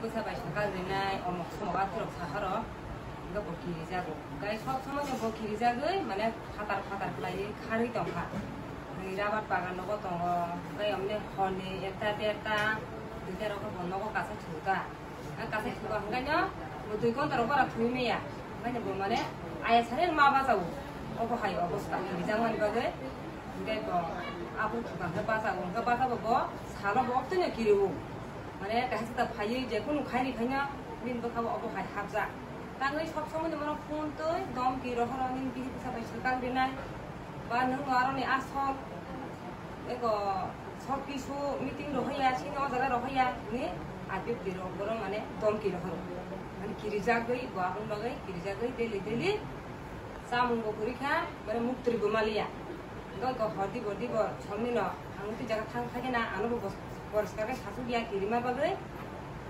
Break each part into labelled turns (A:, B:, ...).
A: 보사바이 사가르나이 어머 소모가 들어 사하러 이거 뭐 기리자고 그러니까 소모는 뭐 기리자고 만에 파달 플라이 가르기 동파 이라바 바가 너거 동어 그러니까 엄네 허니 에따 그대로가 번호가 가서 두다 가서 두가 한가냐 뭐 두건 따로 봐라 두미야 그러니까 뭐 만에 아예 차례를 마바자고 어버 하이 어버스다 기리장만 거든 근데 뭐 아부 두가 해봐자고 뭐 사람 뭐 없더냐 기리고 만에 가서다 파이 이제 그는 가리 그냥 민도하고 어버 하이 합자 땅의 섭소문이 뭐는 푼도 넘기로 하라는 비슷하게 실감되나 바는 거라니 아서 이거 석기수 미팅로 해야 신경자가로 해야 네 아비비로 그런 만에 넘기로 하고 아니 기리자거이 와흥마거이 기리자거이 델리 사문고 그렇게 만에 묵들이 부말이야 이거 허디 뭐 전민어 한국도 제가 탕하게나 안 오고 버스가게 사수기야 기리마 바거이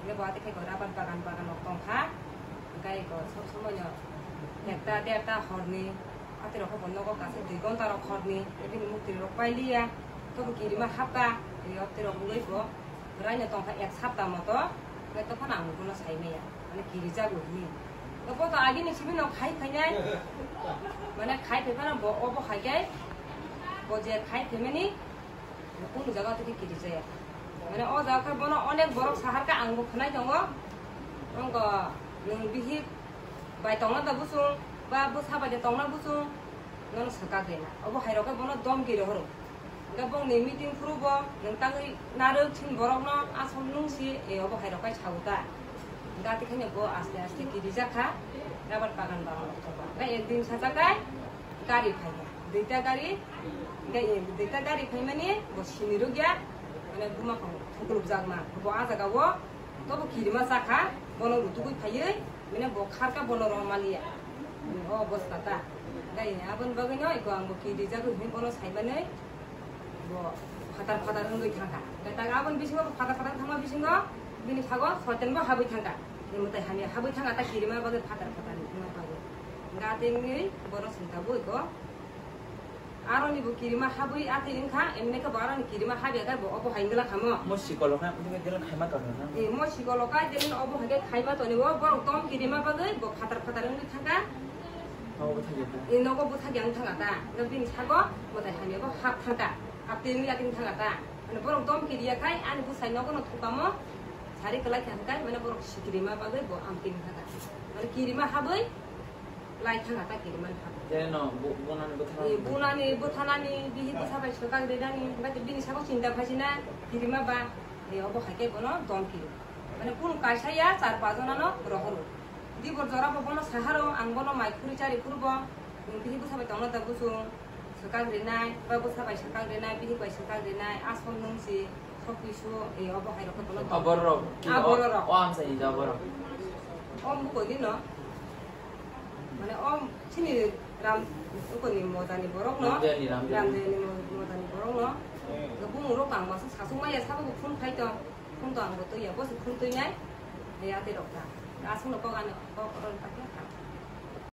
A: 이게 뭐 어떻게 거라반 바간 어떤가 그러니까 이거 소모녀 됐다 허니 아들하고 건너고 가서 뒤건 따라 허니 여기 묵들이로 빨리야 또 기리마 합가 이 엎드려 보고 있고 그러냐 동파 약 삽다 뭐도 그래도 판 아무거나 사이네야 만에 기리자고 히 너보다 아기는 집에 너 가이 그냥 만에 가이 되면은 뭐 어버 하게 뭐제 가이 되면이 কোনো জায়গা থেকে 기리자야 মানে ও জায়গা বনো অনেক বড় সাহারকা আঙ্গ খনাই দङ অঙ্গ नों बिहि बाय तंना दा बुसुं बा बुसाबादे तंना बुसुं नों सकागेना अब हायरका बनो दम गिरो हरो गबं नि मीटिंग फुरुबो नों तांगै नारो थिन बरकनो आसम नुंसि ए अब हायरका छाउता गाति खने गो आस्ते गिरि जाखा राबार बागान बागान गा एक दिन साजाकाय गारि फाइया दैता गारि फाइमाने गो सिनिरो गया माने गुमा खौ थुगुरुब जागमा गो आजागावो तब गिरिमा जाखा बनो रुतुगै फायै माने बो खारका बनो रमालिया ओ बस्ताता गाय आबन बगैनो इको आंबो गिरि जागो हिन बनो साइबानै बो फादार होनगै थांगा दा गाबोन बिसिङो फादार थांमा बिसिङो बिनि थागो सतेनबो हाबै थांगा निमताय हानि हाबै थांगा ता गिरिमा बगै फादार नुमा बागै गातेंनि बनो सिन्ताबो इको आरोनि बो गिरिमा हाबै आथै इंखा एमनेका बारानि गिरिमा हाबिया बो अबो हाइंगला खामो
B: mo sikolokha তুমি দিন খাইমা তো না
A: ए म सिगलका देन अबो हागे खाइबा तनिबो बर तम गिरिमा बगै बो फादार होनगै थांगा
B: ও কথা গেতা
A: ए नगो बुथा ग्यां थांगा ता बिनि सागो मताय हानिबो हाब थांगा आपतेनि याकिन थांगा ता माने बर तम गिरिया खाय आनि बुसाइ नगो न थुकामो सारि कलाय थांगा माने बर गिरिमा बगै बो आमतिनि थांगा माने गिरिमा हाबै लाइ थांगा ता गिरिमा हाबै
B: जेनो बुनानि बोथा
A: ए बुनानि बोथानानि बिहि बुसाबाय सकाग देदानि बाते बिनि सागो चिन्ता फासिना गिरिमा बा ए अबो हागे बनो दम गिरि माने कुन कायसाया 4-5 जनानो रहरो दिबर जराबो बनो साहारो आं बनो माइखुरि चारि फुरबो बिहि बुसाबाय तंना दा बुसुं सकाग देनाय बा बुसाबाय सकाग देनाय बिहि बाय सकाग देनाय आसम नंसि सकिसु ए अबो हायरको बनो
B: अबरो
A: अबरो
B: ओ आम साइ जाबरो
A: ओम को दिनो माने ओम छिनि राम उकोनि मोदानि बरक न रामदेनि मोदानि बरक न गबुंरो बांबासो सासुमाया साबो फुन फाइतो फुनतो आंबो तो या बस फुन तोइनाय या ते रक्ता आसुनो पगानो पकरन पाके